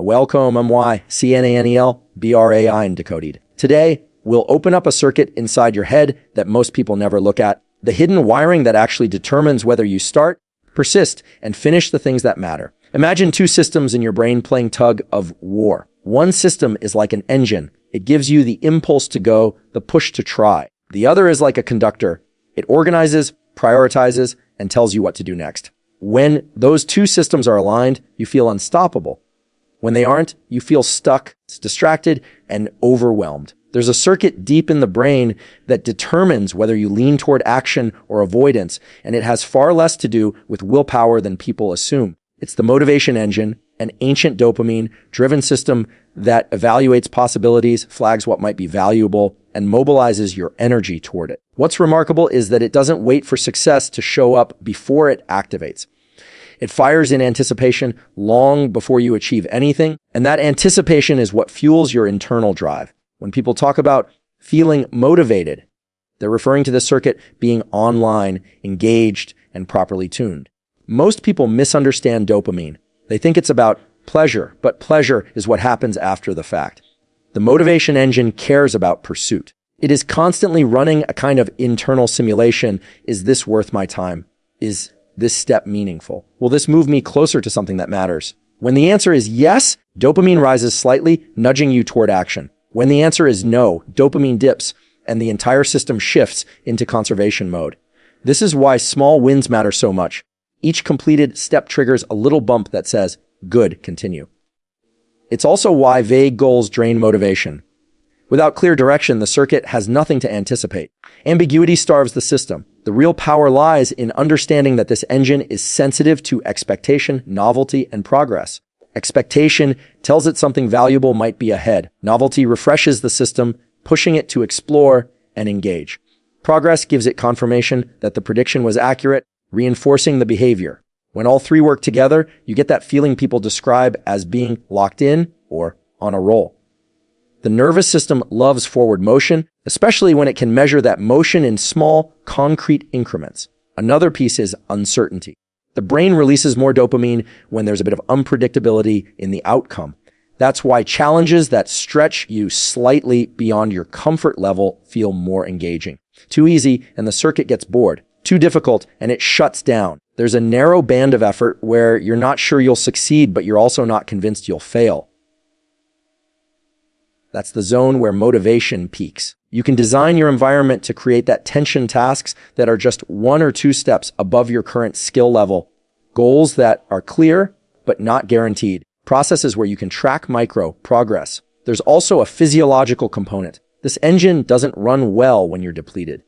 Welcome, MYCNANEL, in decoded. Today, we'll open up a circuit inside your head that most people never look at, the hidden wiring that actually determines whether you start, persist, and finish the things that matter. Imagine two systems in your brain playing tug of war. One system is like an engine. It gives you the impulse to go, the push to try. The other is like a conductor. It organizes, prioritizes, and tells you what to do next. When those two systems are aligned, you feel unstoppable. When they aren't, you feel stuck, distracted, and overwhelmed. There's a circuit deep in the brain that determines whether you lean toward action or avoidance, and it has far less to do with willpower than people assume. It's the motivation engine, an ancient dopamine-driven system that evaluates possibilities, flags what might be valuable, and mobilizes your energy toward it. What's remarkable is that it doesn't wait for success to show up before it activates. It fires in anticipation long before you achieve anything, and that anticipation is what fuels your internal drive. When people talk about feeling motivated, they're referring to the circuit being online, engaged, and properly tuned. Most people misunderstand dopamine. They think it's about pleasure, but pleasure is what happens after the fact. The motivation engine cares about pursuit. It is constantly running a kind of internal simulation. Is this worth my time? Is this step meaningful? Will this move me closer to something that matters? When the answer is yes, dopamine rises slightly, nudging you toward action. When the answer is no, dopamine dips, and the entire system shifts into conservation mode. This is why small wins matter so much. Each completed step triggers a little bump that says, good, continue. It's also why vague goals drain motivation. Without clear direction, the circuit has nothing to anticipate. Ambiguity starves the system. The real power lies in understanding that this engine is sensitive to expectation, novelty, and progress. Expectation tells it something valuable might be ahead. Novelty refreshes the system, pushing it to explore and engage. Progress gives it confirmation that the prediction was accurate, reinforcing the behavior. When all three work together, you get that feeling people describe as being locked in or on a roll. The nervous system loves forward motion, especially when it can measure that motion in small, concrete increments. Another piece is uncertainty. The brain releases more dopamine when there's a bit of unpredictability in the outcome. That's why challenges that stretch you slightly beyond your comfort level feel more engaging. Too easy, and the circuit gets bored. Too difficult, and it shuts down. There's a narrow band of effort where you're not sure you'll succeed, but you're also not convinced you'll fail. That's the zone where motivation peaks. You can design your environment to create that tension tasks that are just one or two steps above your current skill level. Goals that are clear, but not guaranteed. Processes where you can track micro progress. There's also a physiological component. This engine doesn't run well when you're depleted.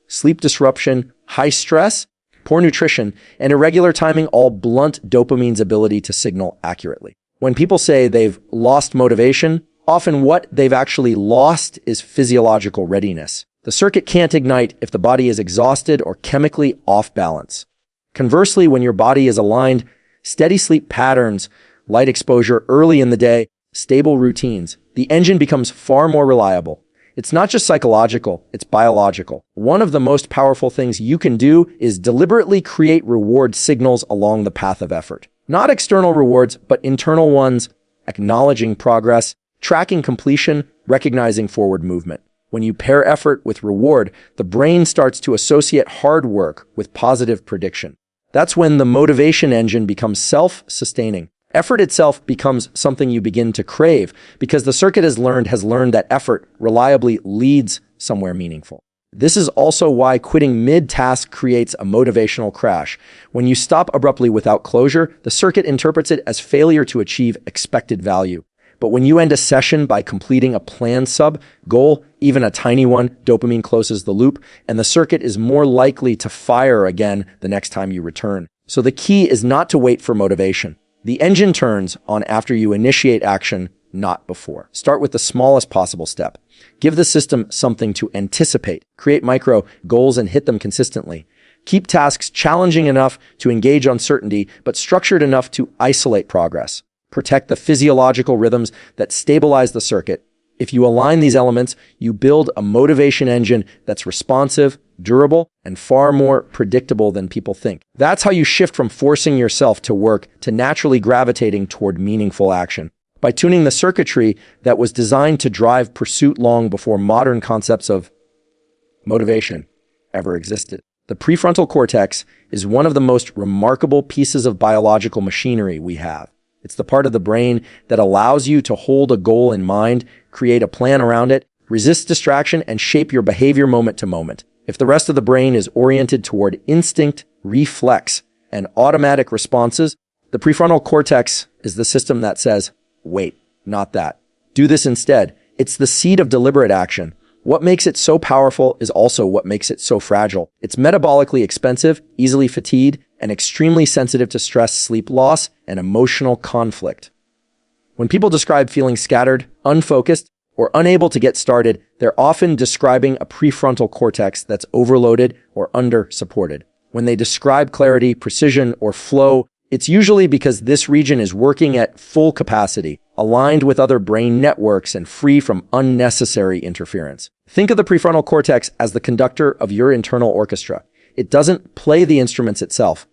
Sleep disruption, high stress, poor nutrition, and irregular timing all blunt dopamine's ability to signal accurately. When people say they've lost motivation, often what they've actually lost is physiological readiness. The circuit can't ignite if the body is exhausted or chemically off balance. Conversely, when your body is aligned, steady sleep patterns, light exposure early in the day, stable routines, the engine becomes far more reliable. It's not just psychological, it's biological. One of the most powerful things you can do is deliberately create reward signals along the path of effort. Not external rewards, but internal ones, acknowledging progress, tracking completion, recognizing forward movement. When you pair effort with reward, the brain starts to associate hard work with positive prediction. That's when the motivation engine becomes self-sustaining. Effort itself becomes something you begin to crave because the circuit has learned that effort reliably leads somewhere meaningful. This is also why quitting mid-task creates a motivational crash. When you stop abruptly without closure, the circuit interprets it as failure to achieve expected value. But when you end a session by completing a planned sub-goal, even a tiny one, dopamine closes the loop, and the circuit is more likely to fire again the next time you return. So the key is not to wait for motivation. The engine turns on after you initiate action, not before. Start with the smallest possible step. Give the system something to anticipate. Create micro goals and hit them consistently. Keep tasks challenging enough to engage uncertainty, but structured enough to isolate progress. Protect the physiological rhythms that stabilize the circuit. If you align these elements, you build a motivation engine that's responsive, durable, and far more predictable than people think. That's how you shift from forcing yourself to work to naturally gravitating toward meaningful action. by tuning the circuitry that was designed to drive pursuit long before modern concepts of motivation ever existed. The prefrontal cortex is one of the most remarkable pieces of biological machinery we have. It's the part of the brain that allows you to hold a goal in mind, create a plan around it, resist distraction, and shape your behavior moment to moment. If the rest of the brain is oriented toward instinct, reflex, and automatic responses, the prefrontal cortex is the system that says, wait, not that. Do this instead. It's the seed of deliberate action. What makes it so powerful is also what makes it so fragile. It's metabolically expensive, easily fatigued, and extremely sensitive to stress, sleep loss, and emotional conflict. When people describe feeling scattered, unfocused, or unable to get started, they're often describing a prefrontal cortex that's overloaded or under-supported. When they describe clarity, precision, or flow, it's usually because this region is working at full capacity, aligned with other brain networks and free from unnecessary interference. Think of the prefrontal cortex as the conductor of your internal orchestra. It doesn't play the instruments itself.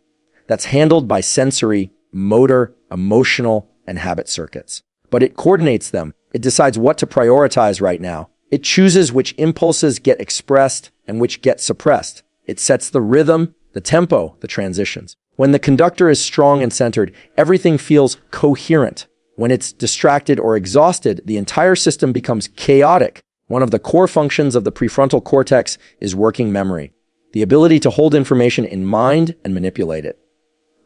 That's handled by sensory, motor, emotional, and habit circuits. But it coordinates them. It decides what to prioritize right now. It chooses which impulses get expressed and which get suppressed. It sets the rhythm, the tempo, the transitions. When the conductor is strong and centered, everything feels coherent. When it's distracted or exhausted, the entire system becomes chaotic. One of the core functions of the prefrontal cortex is working memory, the ability to hold information in mind and manipulate it.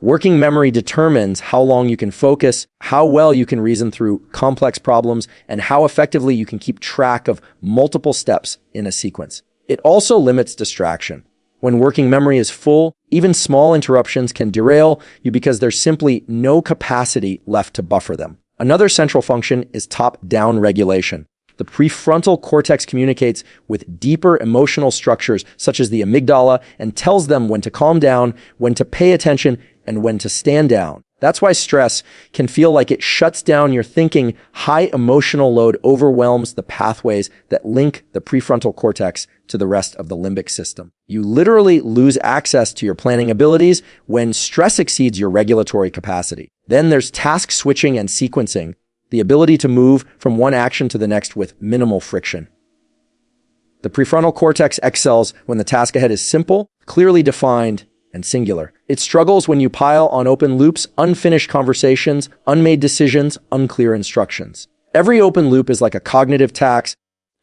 Working memory determines how long you can focus, how well you can reason through complex problems, and how effectively you can keep track of multiple steps in a sequence. It also limits distraction. When working memory is full, even small interruptions can derail you because there's simply no capacity left to buffer them. Another central function is top-down regulation. The prefrontal cortex communicates with deeper emotional structures such as the amygdala and tells them when to calm down, when to pay attention, and when to stand down. That's why stress can feel like it shuts down your thinking. High emotional load overwhelms the pathways that link the prefrontal cortex to the rest of the limbic system. You literally lose access to your planning abilities when stress exceeds your regulatory capacity. Then there's task switching and sequencing, the ability to move from one action to the next with minimal friction. The prefrontal cortex excels when the task ahead is simple, clearly defined, and singular. It struggles when you pile on open loops, unfinished conversations, unmade decisions, unclear instructions. Every open loop is like a cognitive tax,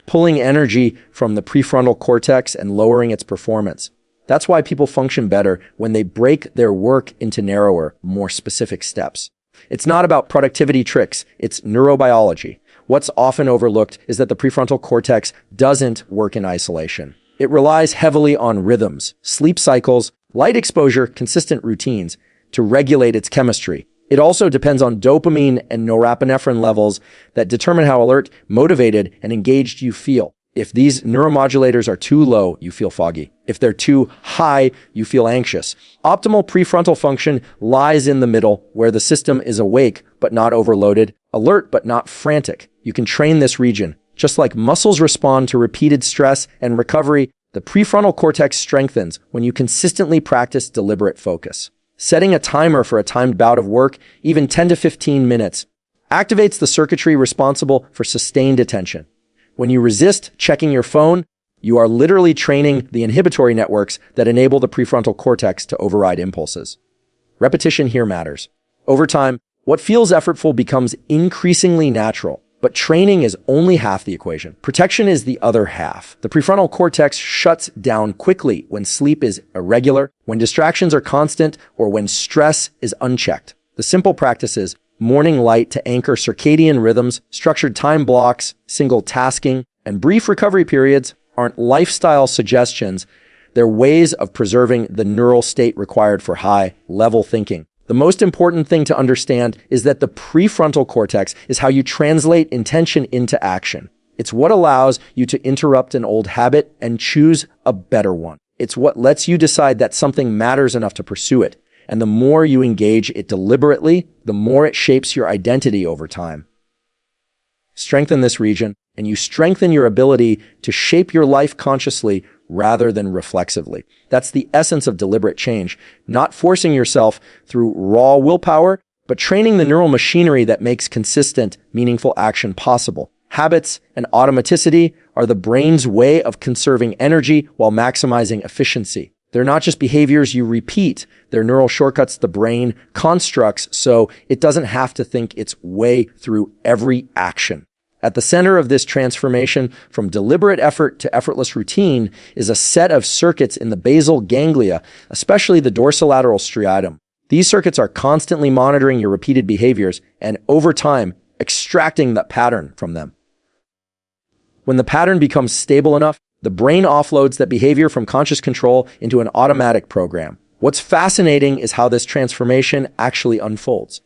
pulling energy from the prefrontal cortex and lowering its performance. That's why people function better when they break their work into narrower, more specific steps. It's not about productivity tricks, it's neurobiology. What's often overlooked is that the prefrontal cortex doesn't work in isolation. It relies heavily on rhythms, sleep cycles, light exposure, consistent routines to regulate its chemistry. It also depends on dopamine and norepinephrine levels that determine how alert, motivated, and engaged you feel. If these neuromodulators are too low, you feel foggy. If they're too high, you feel anxious. Optimal prefrontal function lies in the middle, where the system is awake but not overloaded, alert but not frantic. You can train this region. Just like muscles respond to repeated stress and recovery, the prefrontal cortex strengthens when you consistently practice deliberate focus. Setting a timer for a timed bout of work, even 10 to 15 minutes, activates the circuitry responsible for sustained attention. When you resist checking your phone, you are literally training the inhibitory networks that enable the prefrontal cortex to override impulses. Repetition here matters. Over time, what feels effortful becomes increasingly natural. But training is only half the equation. Protection is the other half. The prefrontal cortex shuts down quickly when sleep is irregular, when distractions are constant, or when stress is unchecked. The simple practices, morning light to anchor circadian rhythms, structured time blocks, single tasking, and brief recovery periods aren't lifestyle suggestions. They're ways of preserving the neural state required for high-level thinking. The most important thing to understand is that the prefrontal cortex is how you translate intention into action. It's what allows you to interrupt an old habit and choose a better one. It's what lets you decide that something matters enough to pursue it. And the more you engage it deliberately, the more it shapes your identity over time. Strengthen this region, and you strengthen your ability to shape your life consciously rather than reflexively. That's the essence of deliberate change, not forcing yourself through raw willpower, but training the neural machinery that makes consistent, meaningful action possible. Habits and automaticity are the brain's way of conserving energy while maximizing efficiency. They're not just behaviors you repeat, they're neural shortcuts the brain constructs so it doesn't have to think its way through every action. At the center of this transformation from deliberate effort to effortless routine is a set of circuits in the basal ganglia, especially the dorsolateral striatum. These circuits are constantly monitoring your repeated behaviors and, over time, extracting the pattern from them. When the pattern becomes stable enough, the brain offloads that behavior from conscious control into an automatic program. What's fascinating is how this transformation actually unfolds.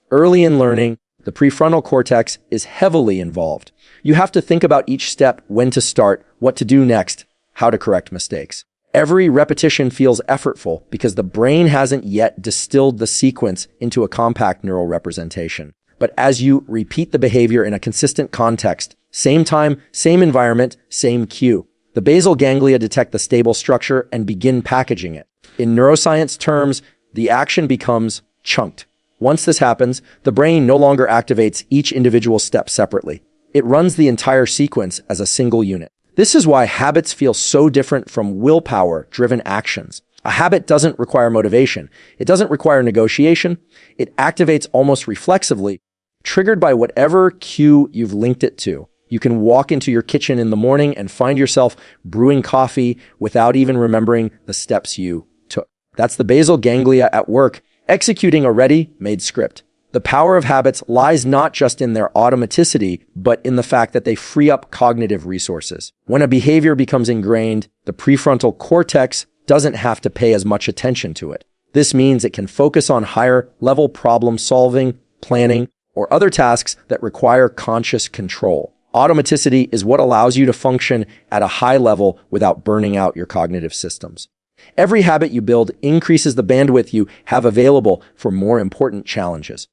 Early in learning, the prefrontal cortex is heavily involved. You have to think about each step, when to start, what to do next, how to correct mistakes. Every repetition feels effortful because the brain hasn't yet distilled the sequence into a compact neural representation. But as you repeat the behavior in a consistent context, same time, same environment, same cue, the basal ganglia detect the stable structure and begin packaging it. In neuroscience terms, the action becomes chunked. Once this happens, the brain no longer activates each individual step separately. It runs the entire sequence as a single unit. This is why habits feel so different from willpower-driven actions. A habit doesn't require motivation. It doesn't require negotiation. It activates almost reflexively, triggered by whatever cue you've linked it to. You can walk into your kitchen in the morning and find yourself brewing coffee without even remembering the steps you took. That's the basal ganglia at work, executing a ready-made script. The power of habits lies not just in their automaticity, but in the fact that they free up cognitive resources. When a behavior becomes ingrained, the prefrontal cortex doesn't have to pay as much attention to it. This means it can focus on higher-level problem solving, planning, or other tasks that require conscious control. Automaticity is what allows you to function at a high level without burning out your cognitive systems. Every habit you build increases the bandwidth you have available for more important challenges.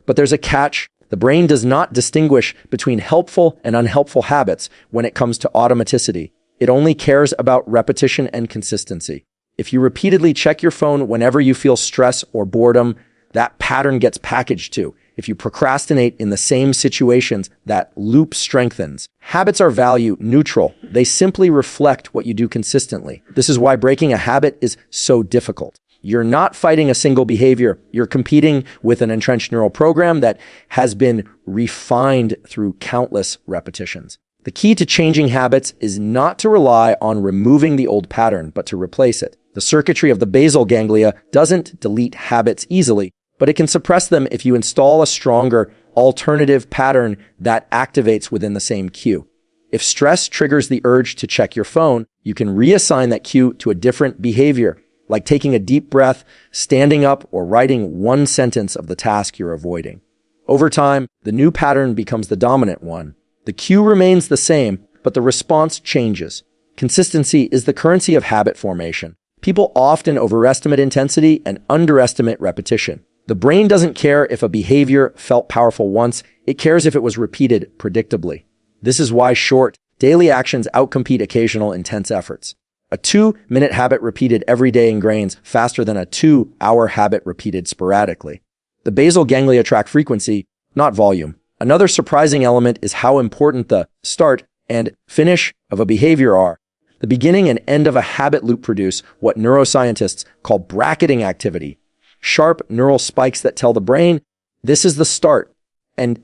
But there's a catch. The brain does not distinguish between helpful and unhelpful habits when it comes to automaticity. It only cares about repetition and consistency. If you repeatedly check your phone whenever you feel stress or boredom, that pattern gets packaged too. If you procrastinate in the same situations, that loop strengthens. Habits are value neutral. They simply reflect what you do consistently. This is why breaking a habit is so difficult. You're not fighting a single behavior. You're competing with an entrenched neural program that has been refined through countless repetitions. The key to changing habits is not to rely on removing the old pattern, but to replace it. The circuitry of the basal ganglia doesn't delete habits easily, but it can suppress them if you install a stronger alternative pattern that activates within the same cue. If stress triggers the urge to check your phone, you can reassign that cue to a different behavior, like taking a deep breath, standing up, or writing one sentence of the task you're avoiding. Over time, the new pattern becomes the dominant one. The cue remains the same, but the response changes. Consistency is the currency of habit formation. People often overestimate intensity and underestimate repetition. The brain doesn't care if a behavior felt powerful once, it cares if it was repeated predictably. This is why short, daily actions outcompete occasional intense efforts. A 2-minute habit repeated every day ingrains faster than a 2-hour habit repeated sporadically. The basal ganglia track frequency, not volume. Another surprising element is how important the start and finish of a behavior are. The beginning and end of a habit loop produce what neuroscientists call bracketing activity. Sharp neural spikes that tell the brain, this is the start, and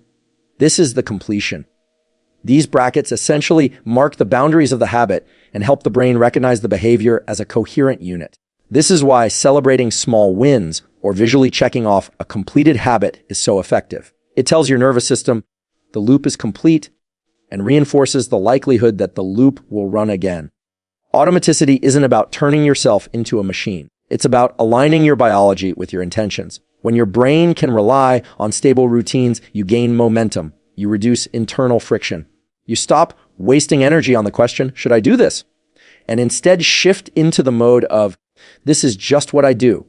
this is the completion. These brackets essentially mark the boundaries of the habit and help the brain recognize the behavior as a coherent unit. This is why celebrating small wins or visually checking off a completed habit is so effective. It tells your nervous system the loop is complete and reinforces the likelihood that the loop will run again. Automaticity isn't about turning yourself into a machine. It's about aligning your biology with your intentions. When your brain can rely on stable routines, you gain momentum. You reduce internal friction. You stop wasting energy on the question, should I do this? And instead shift into the mode of, this is just what I do.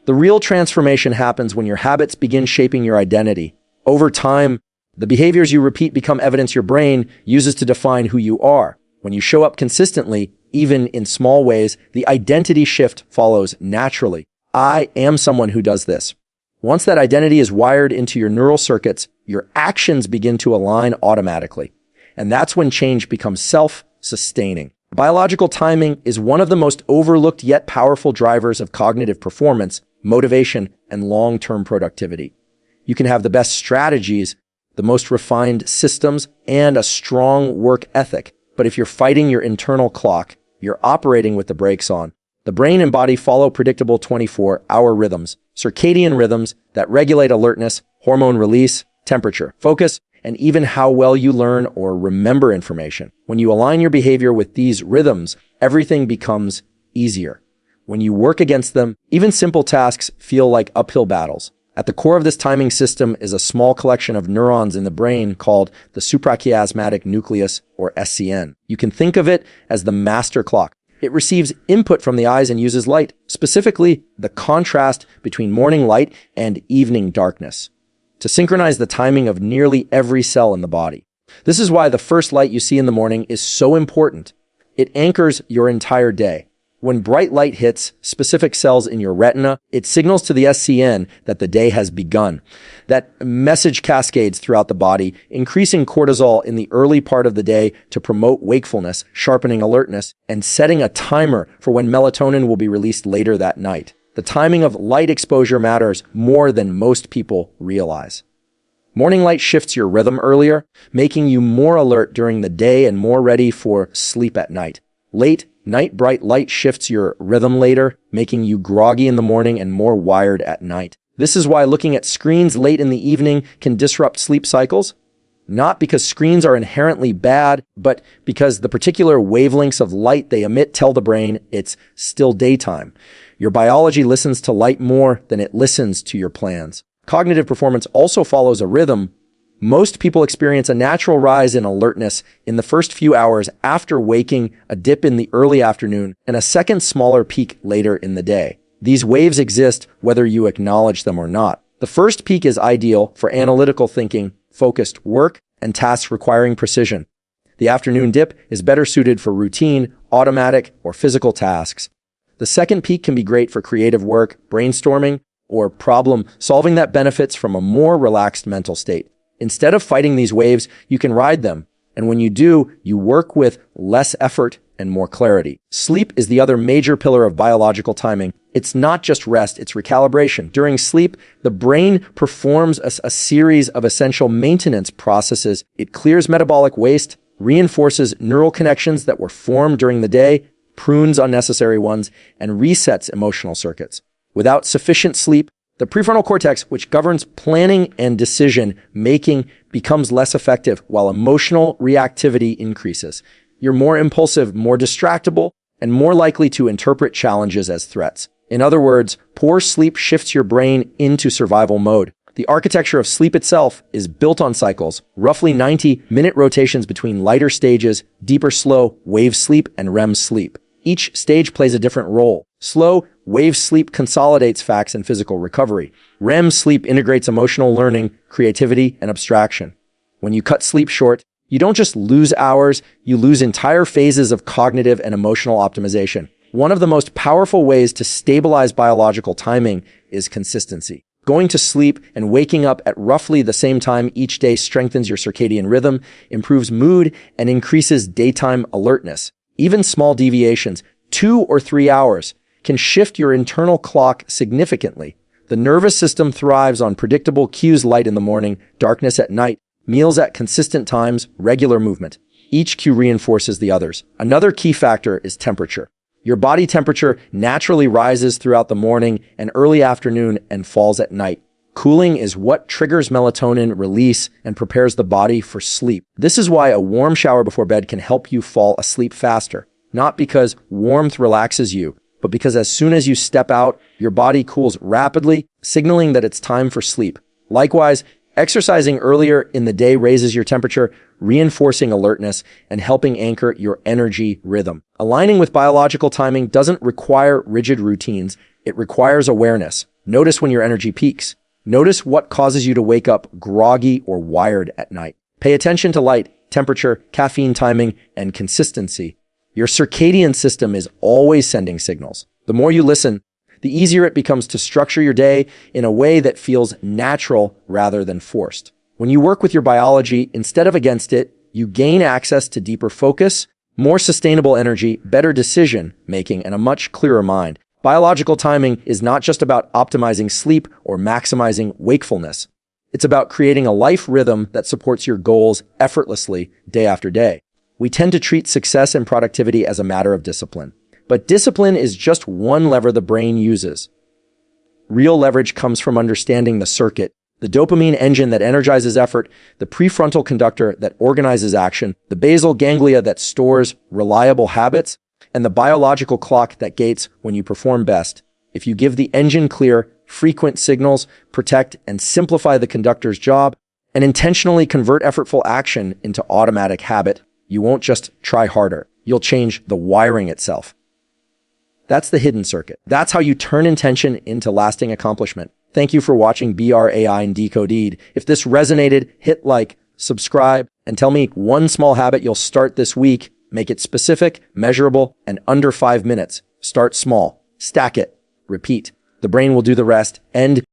The real transformation happens when your habits begin shaping your identity. Over time, the behaviors you repeat become evidence your brain uses to define who you are. When you show up consistently, even in small ways, the identity shift follows naturally. I am someone who does this. Once that identity is wired into your neural circuits, your actions begin to align automatically. And that's when change becomes self-sustaining. Biological timing is one of the most overlooked yet powerful drivers of cognitive performance, motivation, and long-term productivity. You can have the best strategies, the most refined systems, and a strong work ethic. But if you're fighting your internal clock, you're operating with the brakes on. The brain and body follow predictable 24-hour rhythms, circadian rhythms that regulate alertness, hormone release, temperature, focus, and even how well you learn or remember information. When you align your behavior with these rhythms, everything becomes easier. When you work against them, even simple tasks feel like uphill battles. At the core of this timing system is a small collection of neurons in the brain called the suprachiasmatic nucleus, or SCN. You can think of it as the master clock. It receives input from the eyes and uses light, specifically the contrast between morning light and evening darkness, to synchronize the timing of nearly every cell in the body. This is why the first light you see in the morning is so important. It anchors your entire day. When bright light hits specific cells in your retina, it signals to the SCN that the day has begun. That message cascades throughout the body, increasing cortisol in the early part of the day to promote wakefulness, sharpening alertness, and setting a timer for when melatonin will be released later that night. The timing of light exposure matters more than most people realize. Morning light shifts your rhythm earlier, making you more alert during the day and more ready for sleep at night. Late night bright light shifts your rhythm later, making you groggy in the morning and more wired at night. This is why looking at screens late in the evening can disrupt sleep cycles. Not because screens are inherently bad, but because the particular wavelengths of light they emit tell the brain it's still daytime. Your biology listens to light more than it listens to your plans. Cognitive performance also follows a rhythm. Most people experience a natural rise in alertness in the first few hours after waking, a dip in the early afternoon, and a second smaller peak later in the day. These waves exist whether you acknowledge them or not. The first peak is ideal for analytical thinking, focused work, and tasks requiring precision. The afternoon dip is better suited for routine, automatic, or physical tasks. The second peak can be great for creative work, brainstorming, or problem solving that benefits from a more relaxed mental state. Instead of fighting these waves, you can ride them. And when you do, you work with less effort and more clarity. Sleep is the other major pillar of biological timing. It's not just rest, it's recalibration. During sleep, the brain performs a series of essential maintenance processes. It clears metabolic waste, reinforces neural connections that were formed during the day, prunes unnecessary ones, and resets emotional circuits. Without sufficient sleep, the prefrontal cortex, which governs planning and decision-making, becomes less effective while emotional reactivity increases. You're more impulsive, more distractible, and more likely to interpret challenges as threats. In other words, poor sleep shifts your brain into survival mode. The architecture of sleep itself is built on cycles, roughly 90-minute rotations between lighter stages, deeper slow, wave sleep, and REM sleep. Each stage plays a different role. Slow, wave sleep consolidates facts and physical recovery. REM sleep integrates emotional learning, creativity, and abstraction. When you cut sleep short, you don't just lose hours, you lose entire phases of cognitive and emotional optimization. One of the most powerful ways to stabilize biological timing is consistency. Going to sleep and waking up at roughly the same time each day strengthens your circadian rhythm, improves mood, and increases daytime alertness. Even small deviations, 2 or 3 hours, can shift your internal clock significantly. The nervous system thrives on predictable cues: light in the morning, darkness at night, meals at consistent times, regular movement. Each cue reinforces the others. Another key factor is temperature. Your body temperature naturally rises throughout the morning and early afternoon and falls at night. Cooling is what triggers melatonin release and prepares the body for sleep. This is why a warm shower before bed can help you fall asleep faster. Not because warmth relaxes you, but because as soon as you step out, your body cools rapidly, signaling that it's time for sleep. Likewise, exercising earlier in the day raises your temperature, reinforcing alertness and helping anchor your energy rhythm. Aligning with biological timing doesn't require rigid routines. It requires awareness. Notice when your energy peaks. Notice what causes you to wake up groggy or wired at night. Pay attention to light, temperature, caffeine timing, and consistency. Your circadian system is always sending signals. The more you listen, the easier it becomes to structure your day in a way that feels natural rather than forced. When you work with your biology instead of against it, you gain access to deeper focus, more sustainable energy, better decision making, and a much clearer mind. Biological timing is not just about optimizing sleep or maximizing wakefulness. It's about creating a life rhythm that supports your goals effortlessly day after day. We tend to treat success and productivity as a matter of discipline. But discipline is just one lever the brain uses. Real leverage comes from understanding the circuit, the dopamine engine that energizes effort, the prefrontal conductor that organizes action, the basal ganglia that stores reliable habits, and the biological clock that gates when you perform best. If you give the engine clear, frequent signals, protect and simplify the conductor's job, and intentionally convert effortful action into automatic habit, you won't just try harder. You'll change the wiring itself. That's the hidden circuit. That's how you turn intention into lasting accomplishment. Thank you for watching BRAI and Decoded. If this resonated, hit like, subscribe, and tell me one small habit you'll start this week. Make it specific, measurable, and under 5 minutes. Start small. Stack it. Repeat. The brain will do the rest. End